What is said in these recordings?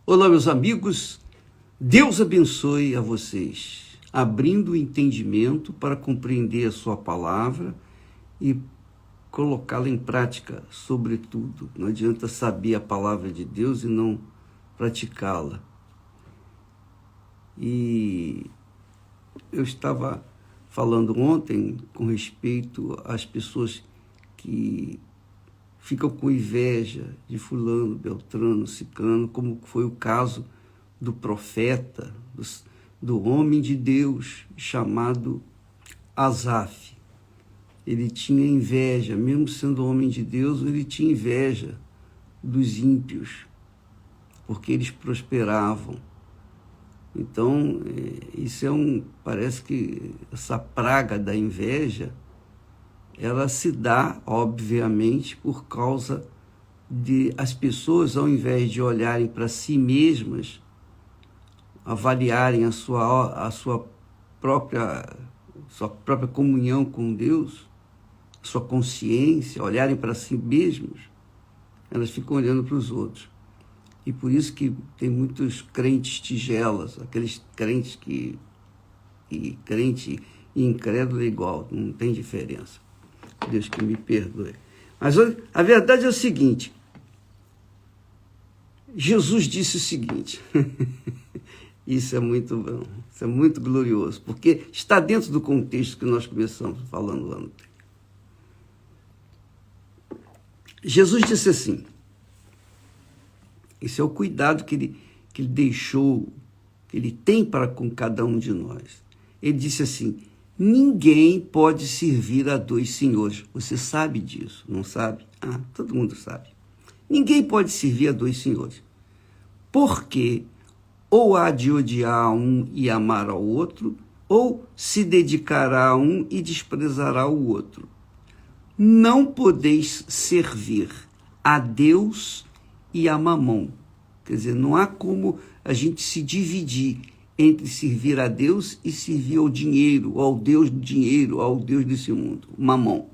Olá, meus amigos, Deus abençoe a vocês, abrindo o entendimento para compreender a sua palavra e colocá-la em prática, sobretudo. Não adianta saber a palavra de Deus e não praticá-la. E eu estava falando ontem com respeito às pessoas que ficam com inveja de fulano, beltrano, ciclano, como foi o caso do profeta, do homem de Deus chamado Asaf. Ele tinha inveja, mesmo sendo homem de Deus, ele tinha inveja dos ímpios, porque eles prosperavam. Então, isso parece que essa praga da inveja, ela se dá, obviamente, por causa de as pessoas, ao invés de olharem para si mesmas, avaliarem a sua própria comunhão com Deus, a sua consciência, olharem para si mesmos, elas ficam olhando para os outros. E por isso que tem muitos crentes tigelas, aqueles crentes que crente e incrédulo é igual, não tem diferença. Deus que me perdoe. Mas a verdade é o seguinte, Jesus disse o seguinte, isso é muito bom, isso é muito glorioso, porque está dentro do contexto que nós começamos falando ontem. Jesus disse assim, esse é o cuidado que ele deixou, que ele tem para com cada um de nós. Ele disse assim, ninguém pode servir a dois senhores. Você sabe disso, não sabe? Ah, todo mundo sabe. Ninguém pode servir a dois senhores. Porque ou há de odiar um e amar ao outro, ou se dedicará a um e desprezará o outro. Não podeis servir a Deus e a Mamon. Quer dizer, não há como a gente se dividir entre servir a Deus e servir ao dinheiro, ao Deus do dinheiro, ao Deus desse mundo, Mamon.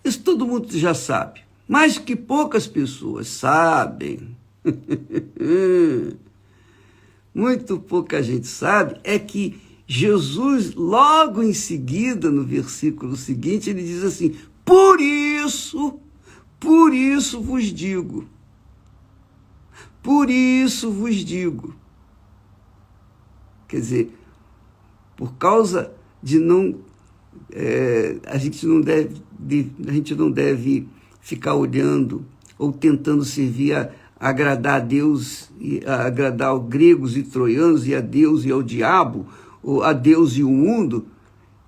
Isso todo mundo já sabe, mas que poucas pessoas sabem, muito pouca gente sabe, é que Jesus, logo em seguida, no versículo seguinte, ele diz assim, por isso vos digo, por isso vos digo. Quer dizer, por causa de a gente não deve ficar olhando ou tentando servir agradar a Deus, agradar aos gregos e troianos e a Deus e ao diabo, ou a Deus e o mundo.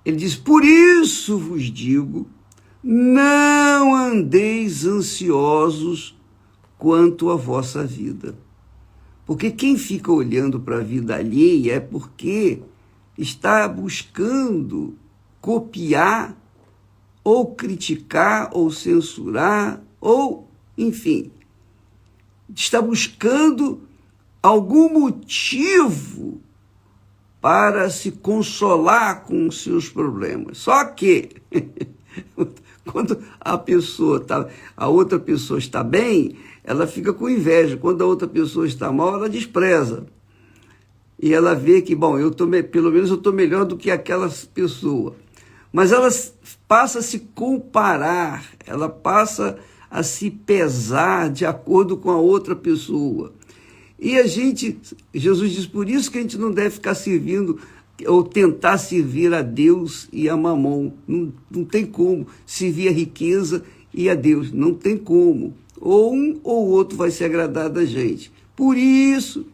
Ele diz, por isso vos digo, não andeis ansiosos quanto à vossa vida. Porque quem fica olhando para a vida alheia é porque está buscando copiar, ou criticar, ou censurar, ou, enfim, está buscando algum motivo para se consolar com os seus problemas. Só que, quando a outra pessoa está bem, ela fica com inveja. Quando a outra pessoa está mal, ela despreza. E ela vê que, bom, pelo menos eu estou melhor do que aquela pessoa. Mas ela passa a se comparar, ela passa a se pesar de acordo com a outra pessoa. E Jesus diz, por isso que a gente não deve ficar servindo ou tentar servir a Deus e a Mamon. Não tem como servir a riqueza e a Deus, não tem como. Ou um ou outro vai se agradar da gente. Por isso,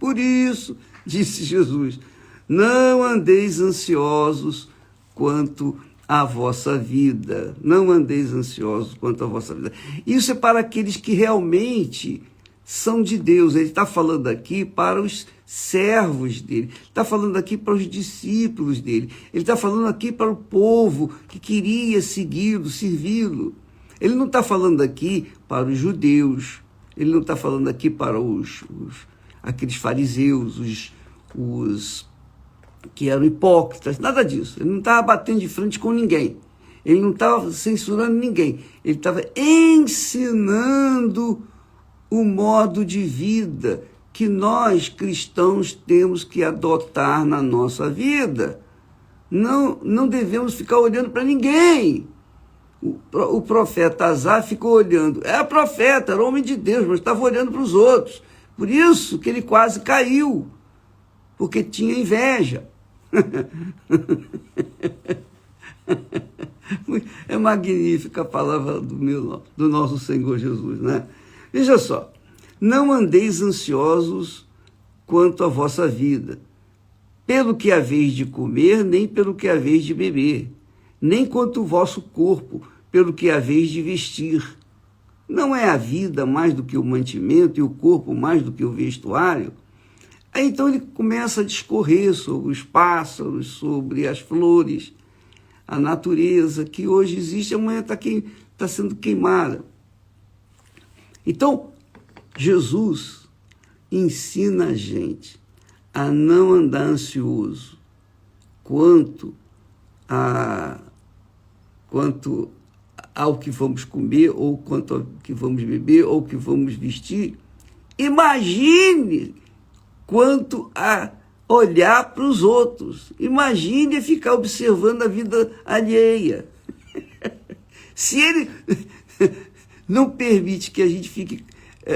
disse Jesus, não andeis ansiosos quanto à vossa vida. Não andeis ansiosos quanto à vossa vida. Isso é para aqueles que realmente são de Deus. Ele está falando aqui para os servos dele, está falando aqui para os discípulos dele, ele está falando aqui para o povo que queria segui-lo, servi-lo. Ele não está falando aqui para os judeus, ele não está falando aqui para aqueles fariseus, os que eram hipócritas, nada disso. Ele não estava batendo de frente com ninguém, ele não estava censurando ninguém, ele estava ensinando o modo de vida que nós cristãos temos que adotar na nossa vida. Não devemos ficar olhando para ninguém. O profeta Asaf ficou olhando. Era profeta, era homem de Deus, mas estava olhando para os outros. Por isso que ele quase caiu, porque tinha inveja. É magnífica a palavra do nosso Senhor Jesus, né? Veja só, não andeis ansiosos quanto à vossa vida, pelo que haveis de comer, nem pelo que haveis de beber, nem quanto o vosso corpo, pelo que haveis de vestir. Não é a vida mais do que o mantimento e o corpo mais do que o vestuário? Aí então ele começa a discorrer sobre os pássaros, sobre as flores, a natureza que hoje existe, amanhã está sendo queimada. Então, Jesus ensina a gente a não andar ansioso quanto ao que vamos comer, ou quanto ao que vamos beber, ou que vamos vestir. Imagine quanto a olhar para os outros. Imagine ficar observando a vida alheia. Se ele não permite que a gente fique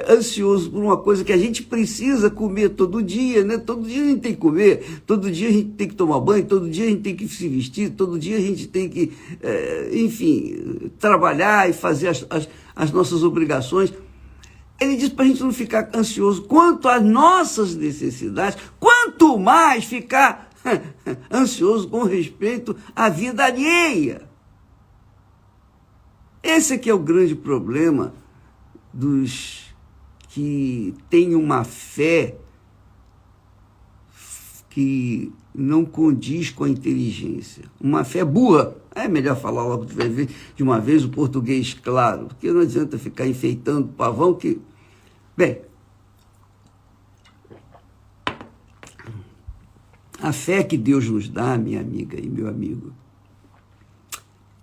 ansioso por uma coisa que a gente precisa comer todo dia, né? Todo dia a gente tem que comer, todo dia a gente tem que tomar banho, todo dia a gente tem que se vestir, todo dia a gente tem que, enfim, trabalhar e fazer as nossas obrigações. Ele diz para a gente não ficar ansioso quanto às nossas necessidades, quanto mais ficar ansioso com respeito à vida alheia. Esse aqui é o grande problema dos que têm uma fé que não condiz com a inteligência. Uma fé burra. É melhor falar logo de uma vez o português claro, porque não adianta ficar enfeitando o pavão que... Bem, a fé que Deus nos dá, minha amiga e meu amigo,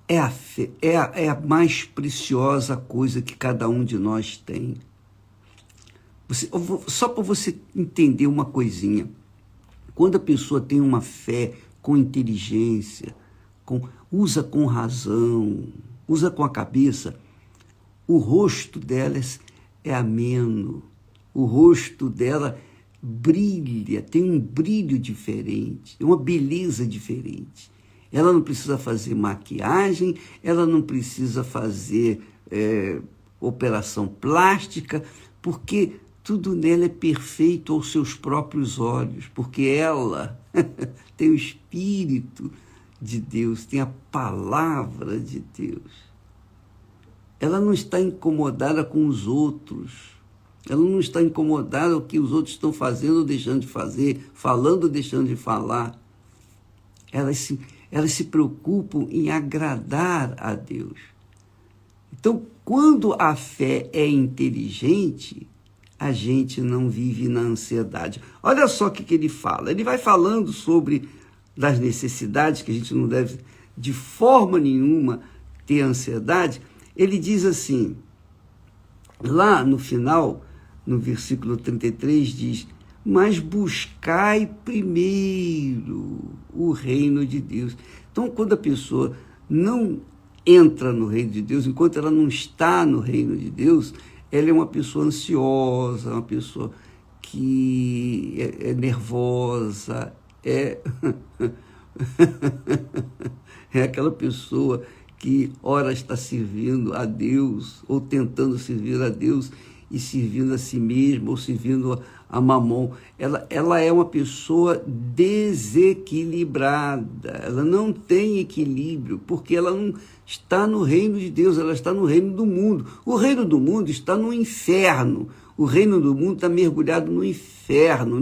é a fé, é a mais preciosa coisa que cada um de nós tem. Só para você entender uma coisinha, quando a pessoa tem uma fé com inteligência, usa com razão, usa com a cabeça, o rosto dela é ameno, o rosto dela brilha, tem um brilho diferente, uma beleza diferente. Ela não precisa fazer maquiagem, ela não precisa fazer operação plástica, porque tudo nela é perfeito aos seus próprios olhos, porque ela tem o Espírito de Deus, tem a palavra de Deus. Ela não está incomodada com os outros, ela não está incomodada com o que os outros estão fazendo ou deixando de fazer, falando ou deixando de falar. Elas se preocupam em agradar a Deus. Então, quando a fé é inteligente, a gente não vive na ansiedade. Olha só o que ele fala. Ele vai falando sobre das necessidades, que a gente não deve de forma nenhuma ter ansiedade. Ele diz assim, lá no final, no versículo 33, diz: mas buscai primeiro o reino de Deus. Então, quando a pessoa não entra no reino de Deus, enquanto ela não está no reino de Deus, ela é uma pessoa ansiosa, uma pessoa que é nervosa, é aquela pessoa que ora está servindo a Deus, ou tentando servir a Deus, e servindo a si mesmo, ou servindo a Mamon. Ela é uma pessoa desequilibrada, ela não tem equilíbrio, porque ela não está no reino de Deus, ela está no reino do mundo. O reino do mundo está no inferno, o reino do mundo está mergulhado no inferno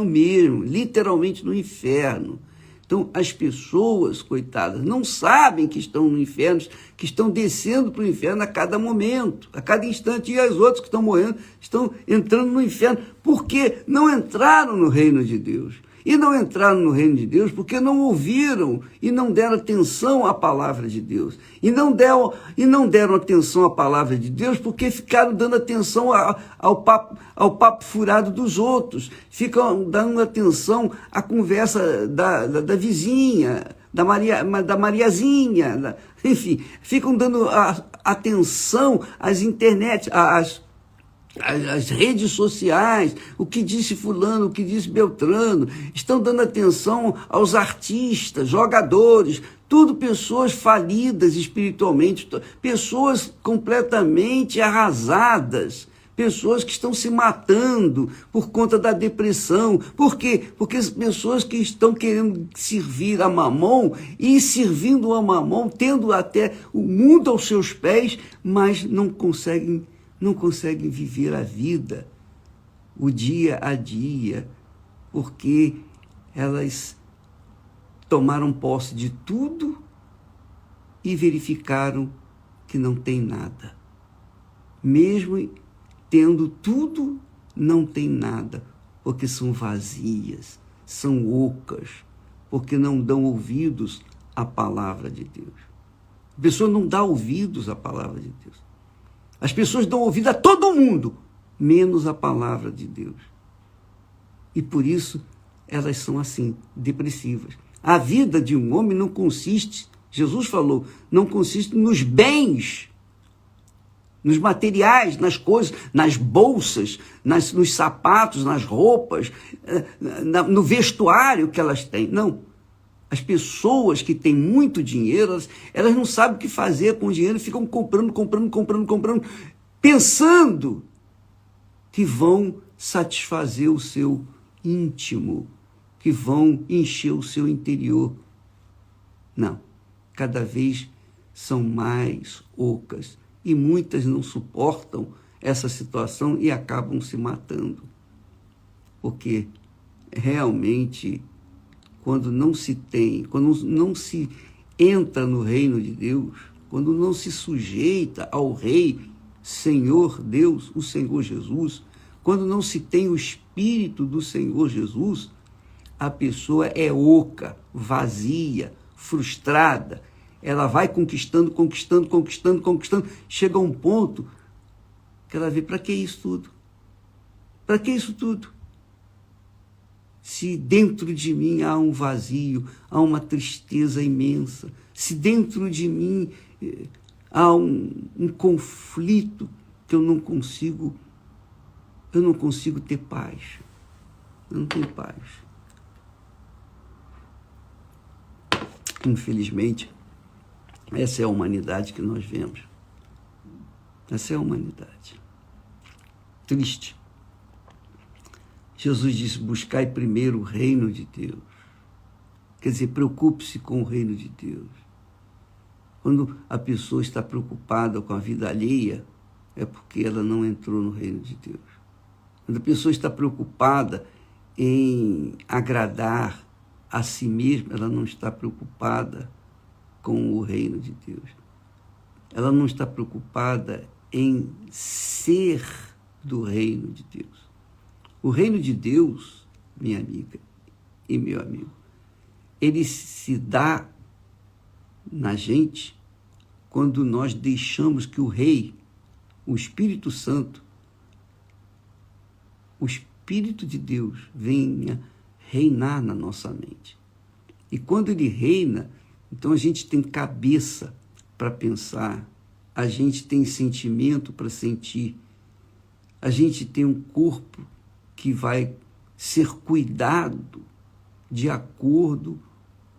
mesmo, literalmente no inferno. Então, as pessoas, coitadas, não sabem que estão no inferno, que estão descendo para o inferno a cada momento, a cada instante. E as outras que estão morrendo estão entrando no inferno, porque não entraram no reino de Deus. E não entraram no reino de Deus porque não ouviram e não deram atenção à palavra de Deus. E não deram atenção à palavra de Deus porque ficaram dando atenção ao papo furado dos outros. Ficam dando atenção à conversa da vizinha, da Mariazinha. Enfim, ficam dando atenção às internet, as redes sociais, o que disse fulano, o que disse Beltrano, estão dando atenção aos artistas, jogadores, tudo pessoas falidas espiritualmente, pessoas completamente arrasadas, pessoas que estão se matando por conta da depressão. Por quê? Porque as pessoas que estão querendo servir a Mamon e servindo a Mamon, tendo até o mundo aos seus pés, mas não conseguem viver a vida, o dia a dia, porque elas tomaram posse de tudo e verificaram que não tem nada. Mesmo tendo tudo, não tem nada, porque são vazias, são ocas, porque não dão ouvidos à palavra de Deus. A pessoa não dá ouvidos à palavra de Deus. As pessoas dão ouvido a todo mundo, menos a palavra de Deus. E por isso elas são assim, depressivas. A vida de um homem não consiste, Jesus falou, não consiste nos bens, nos materiais, nas coisas, nas bolsas, nos sapatos, nas roupas, no vestuário que elas têm. Não. As pessoas que têm muito dinheiro, elas não sabem o que fazer com o dinheiro, ficam comprando, pensando que vão satisfazer o seu íntimo, que vão encher o seu interior. Não, cada vez são mais ocas e muitas não suportam essa situação e acabam se matando. Porque realmente, quando não se entra no reino de Deus, quando não se sujeita ao Rei, Senhor Deus, o Senhor Jesus, quando não se tem o Espírito do Senhor Jesus, a pessoa é oca, vazia, frustrada. Ela vai conquistando, chega a um ponto que ela vê, para que isso tudo? Para que isso tudo? Se dentro de mim há um vazio, há uma tristeza imensa, se dentro de mim há um conflito que eu não consigo ter paz. Eu não tenho paz. Infelizmente, essa é a humanidade que nós vemos. Essa é a humanidade. Triste. Jesus disse, buscai primeiro o reino de Deus. Quer dizer, preocupe-se com o reino de Deus. Quando a pessoa está preocupada com a vida alheia, é porque ela não entrou no reino de Deus. Quando a pessoa está preocupada em agradar a si mesma, ela não está preocupada com o reino de Deus. Ela não está preocupada em ser do reino de Deus. O reino de Deus, minha amiga e meu amigo, ele se dá na gente quando nós deixamos que o Rei, o Espírito Santo, o Espírito de Deus venha reinar na nossa mente. E quando ele reina, então a gente tem cabeça para pensar, a gente tem sentimento para sentir, a gente tem um corpo que vai ser cuidado de acordo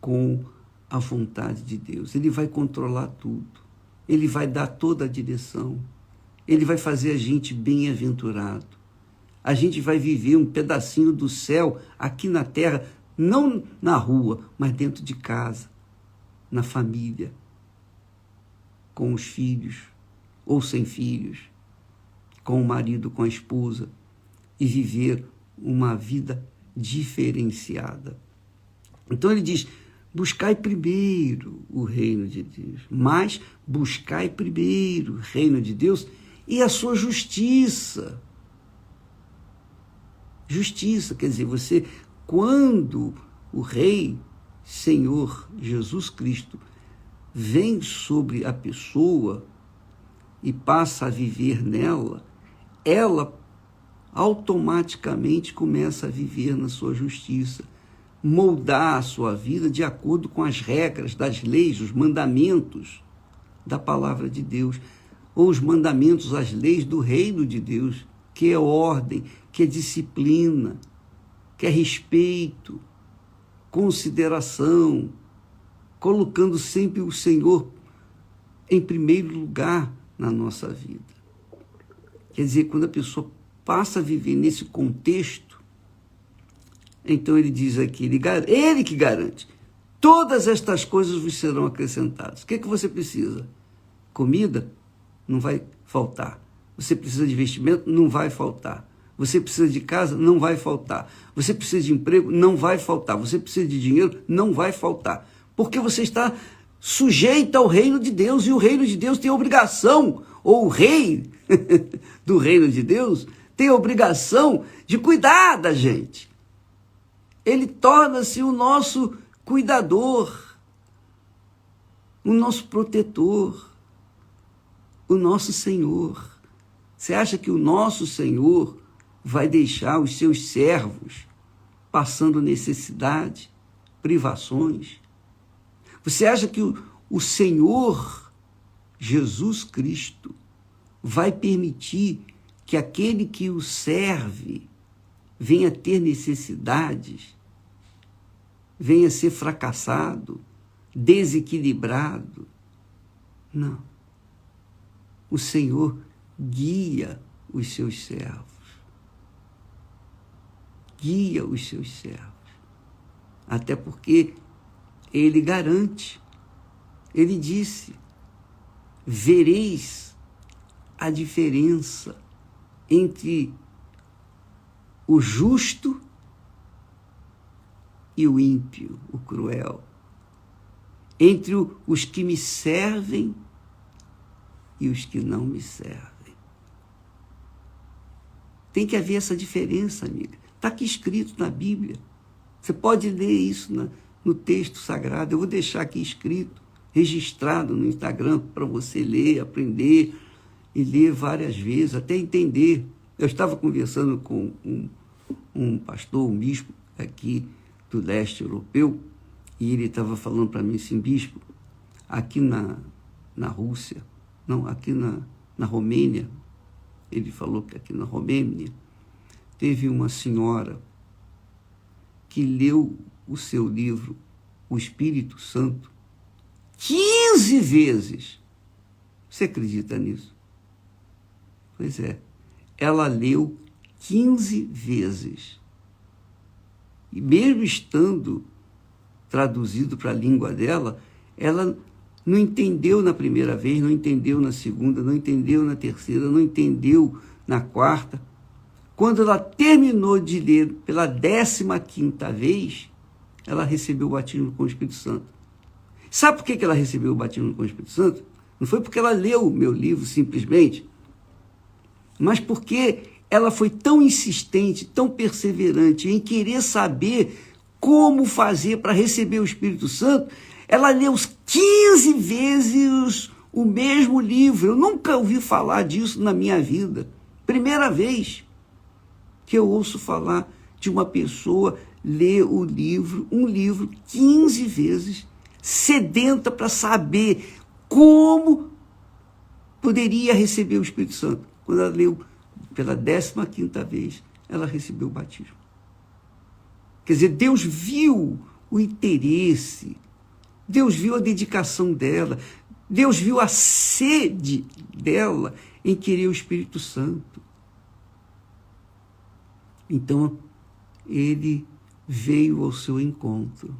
com a vontade de Deus. Ele vai controlar tudo. Ele vai dar toda a direção. Ele vai fazer a gente bem-aventurado. A gente vai viver um pedacinho do céu aqui na terra, não na rua, mas dentro de casa, na família, com os filhos ou sem filhos, com o marido, com a esposa, e viver uma vida diferenciada. Então ele diz, buscai primeiro o reino de Deus, mas buscai primeiro o reino de Deus e a sua justiça. Justiça, quer dizer, você quando o Rei, Senhor Jesus Cristo, vem sobre a pessoa e passa a viver nela, ela automaticamente começa a viver na sua justiça, moldar a sua vida de acordo com as regras das leis, os mandamentos da palavra de Deus, ou os mandamentos, as leis do reino de Deus, que é ordem, que é disciplina, que é respeito, consideração, colocando sempre o Senhor em primeiro lugar na nossa vida. Quer dizer, quando a pessoa passa a viver nesse contexto, então ele diz aqui, ele que garante, todas estas coisas vos serão acrescentadas. O que você precisa? Comida? Não vai faltar. Você precisa de vestimento? Não vai faltar. Você precisa de casa? Não vai faltar. Você precisa de emprego? Não vai faltar. Você precisa de dinheiro? Não vai faltar. Porque você está sujeito ao reino de Deus, e o reino de Deus tem obrigação, ou o rei do reino de Deus tem a obrigação de cuidar da gente. Ele torna-se o nosso cuidador, o nosso protetor, o nosso Senhor. Você acha que o nosso Senhor vai deixar os seus servos passando necessidade, privações? Você acha que o Senhor Jesus Cristo vai permitir que aquele que o serve venha ter necessidades, venha ser fracassado, desequilibrado? Não. O Senhor guia os seus servos. Guia os seus servos. Até porque ele garante. Ele disse: vereis a diferença entre o justo e o ímpio, o cruel, entre os que me servem e os que não me servem. Tem que haver essa diferença, amiga. Está aqui escrito na Bíblia. Você pode ler isso no texto sagrado. Eu vou deixar aqui escrito, registrado no Instagram, para você ler, aprender e ler várias vezes, até entender. Eu estava conversando com um pastor, um bispo aqui do leste europeu, e ele estava falando para mim assim: bispo, aqui na Rússia, não, aqui na Romênia, ele falou que aqui na Romênia teve uma senhora que leu o seu livro, O Espírito Santo, 15 vezes. Você acredita nisso? Pois é. Ela leu 15 vezes. E mesmo estando traduzido para a língua dela, ela não entendeu na primeira vez, não entendeu na segunda, não entendeu na terceira, não entendeu na quarta. Quando ela terminou de ler pela 15ª vez, ela recebeu o batismo com o Espírito Santo. Sabe por que ela recebeu o batismo com o Espírito Santo? Não foi porque ela leu o meu livro simplesmente, mas porque ela foi tão insistente, tão perseverante em querer saber como fazer para receber o Espírito Santo. Ela leu 15 vezes o mesmo livro. Eu nunca ouvi falar disso na minha vida. Primeira vez que eu ouço falar de uma pessoa ler um livro 15 vezes, sedenta para saber como poderia receber o Espírito Santo. Quando ela leu pela 15ª vez, ela recebeu o batismo. Quer dizer, Deus viu o interesse, Deus viu a dedicação dela, Deus viu a sede dela em querer o Espírito Santo. Então, ele veio ao seu encontro,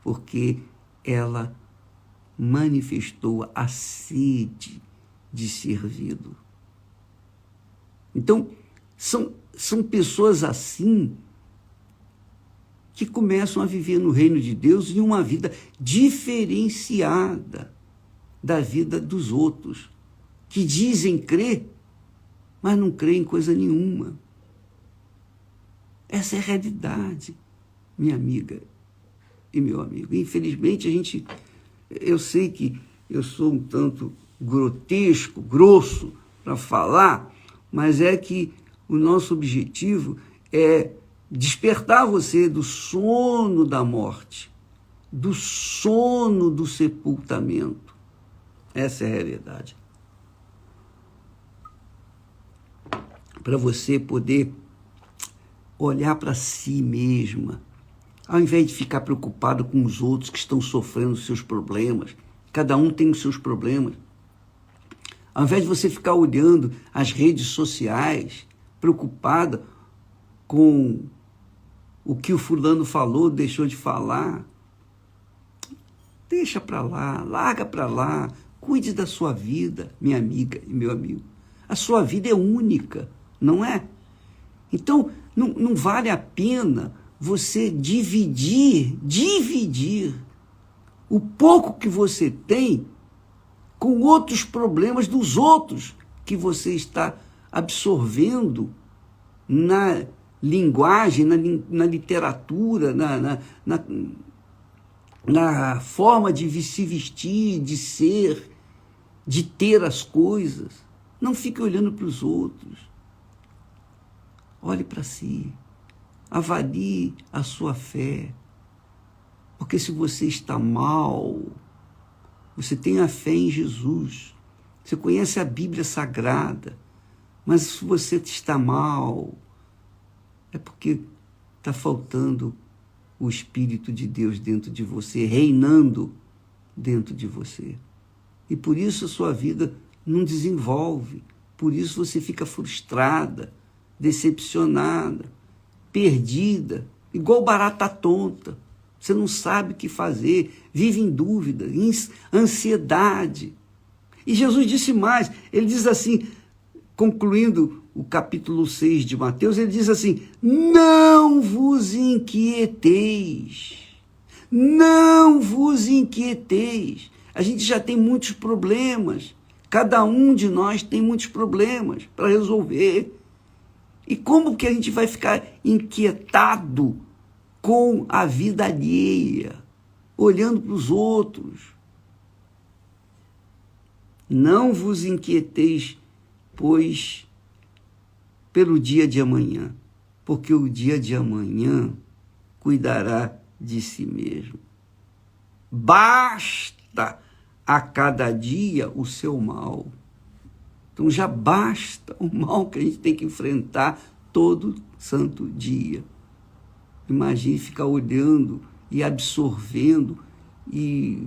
porque ela manifestou a sede de servido. Então, são pessoas assim que começam a viver no reino de Deus em uma vida diferenciada da vida dos outros, que dizem crer, mas não creem em coisa nenhuma. Essa é a realidade, minha amiga e meu amigo. Infelizmente, eu sei que eu sou um tanto grotesco, grosso para falar, mas é que o nosso objetivo é despertar você do sono da morte, do sono do sepultamento. Essa é a realidade. Para você poder olhar para si mesma, ao invés de ficar preocupado com os outros que estão sofrendo os seus problemas. Cada um tem os seus problemas. Ao invés de você ficar olhando as redes sociais, preocupada com o que o fulano falou, deixou de falar, deixa para lá, larga para lá, cuide da sua vida, minha amiga e meu amigo. A sua vida é única, não é? Então, não vale a pena você dividir o pouco que você tem com outros problemas dos outros que você está absorvendo na linguagem, na literatura, na forma de se vestir, de ser, de ter as coisas. Não fique olhando para os outros. Olhe para si. Avalie a sua fé. Porque se você está mal, você tem a fé em Jesus. Você conhece a Bíblia Sagrada. Mas se você está mal, é porque está faltando o Espírito de Deus dentro de você, reinando dentro de você. E por isso a sua vida não desenvolve. Por isso você fica frustrada, decepcionada, perdida, igual barata tonta. Você não sabe o que fazer, vive em dúvida, em ansiedade. E Jesus disse mais, ele diz assim, concluindo o capítulo 6 de Mateus, ele diz assim, não vos inquieteis, não vos inquieteis. A gente já tem muitos problemas, cada um de nós tem muitos problemas para resolver. E como que a gente vai ficar inquietado com a vida alheia, olhando para os outros? Não vos inquieteis, pois, pelo dia de amanhã, porque o dia de amanhã cuidará de si mesmo. Basta a cada dia o seu mal. Então já basta o mal que a gente tem que enfrentar todo santo dia. Imagine ficar olhando e absorvendo e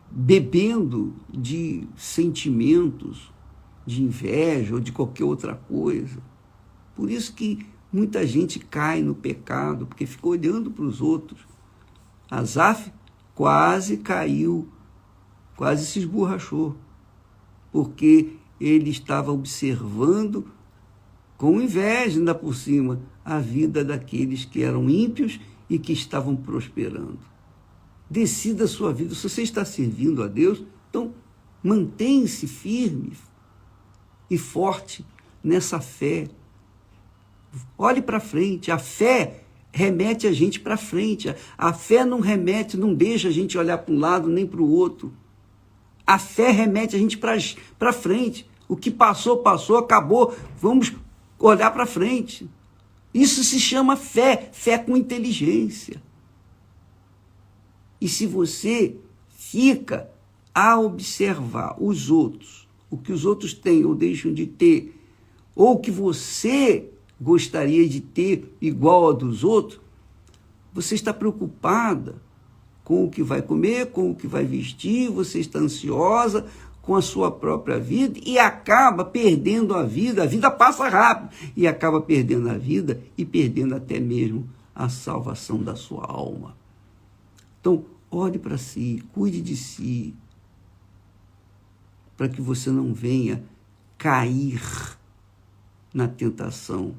bebendo de sentimentos de inveja ou de qualquer outra coisa. Por isso que muita gente cai no pecado, porque fica olhando para os outros. Asaf quase caiu, quase se esborrachou, porque ele estava observando com inveja, ainda por cima, a vida daqueles que eram ímpios e que estavam prosperando. Decida a sua vida. Se você está servindo a Deus, então mantenha-se firme e forte nessa fé. Olhe para frente. A fé remete a gente para frente. A fé não remete, não deixa a gente olhar para um lado nem para o outro. A fé remete a gente para frente. O que passou, passou, acabou. Vamos olhar para frente. Isso se chama fé, fé com inteligência. E se você fica a observar os outros, o que os outros têm ou deixam de ter, ou que você gostaria de ter igual ao dos outros, você está preocupada com o que vai comer, com o que vai vestir, você está ansiosa com a sua própria vida e acaba perdendo a vida passa rápido, e acaba perdendo a vida e perdendo até mesmo a salvação da sua alma. Então, olhe para si, cuide de si, para que você não venha cair na tentação,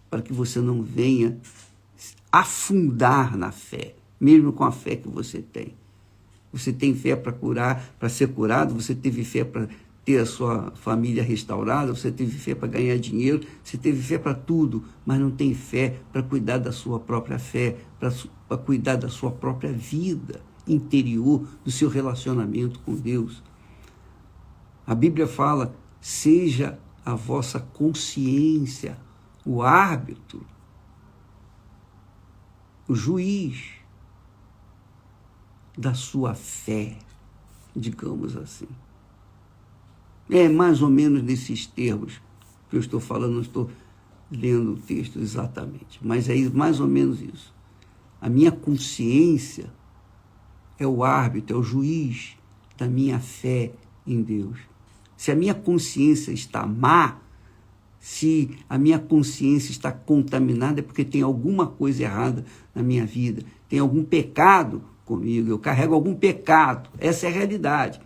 para que você não venha afundar na fé, mesmo com a fé que você tem. Você tem fé para curar, para ser curado, você teve fé para ter a sua família restaurada, você teve fé para ganhar dinheiro, você teve fé para tudo, mas não tem fé para cuidar da sua própria fé, para cuidar da sua própria vida interior, do seu relacionamento com Deus. A Bíblia fala, seja a vossa consciência o árbitro, o juiz da sua fé, digamos assim. É mais ou menos nesses termos que eu estou falando, não estou lendo o texto exatamente, mas é mais ou menos isso. A minha consciência é o árbitro, é o juiz da minha fé em Deus. Se a minha consciência está má, se a minha consciência está contaminada, é porque tem alguma coisa errada na minha vida, tem algum pecado comigo, eu carrego algum pecado, essa é a realidade.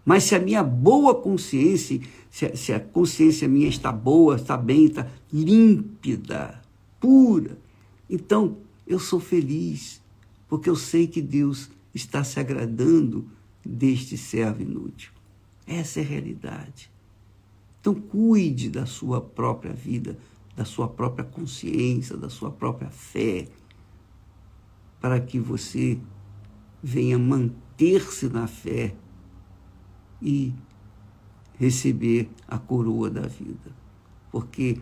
Mas se a minha boa consciência, se a consciência minha está boa, está bem, está límpida, pura, então eu sou feliz, porque eu sei que Deus está se agradando deste servo inútil. Essa é a realidade. Então cuide da sua própria vida, da sua própria consciência, da sua própria fé, para que você venha manter-se na fé e receber a coroa da vida. Porque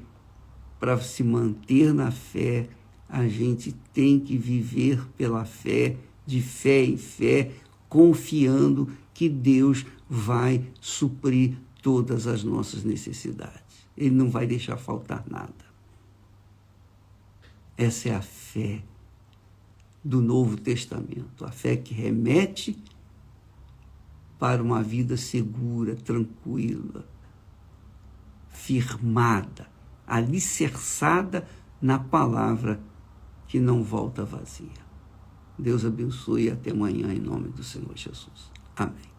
para se manter na fé, a gente tem que viver pela fé, de fé em fé, confiando que Deus vai suprir todas as nossas necessidades. Ele não vai deixar faltar nada. Essa é a fé do Novo Testamento, a fé que remete para uma vida segura, tranquila, firmada, alicerçada na palavra que não volta vazia. Deus abençoe e até amanhã em nome do Senhor Jesus. Amém.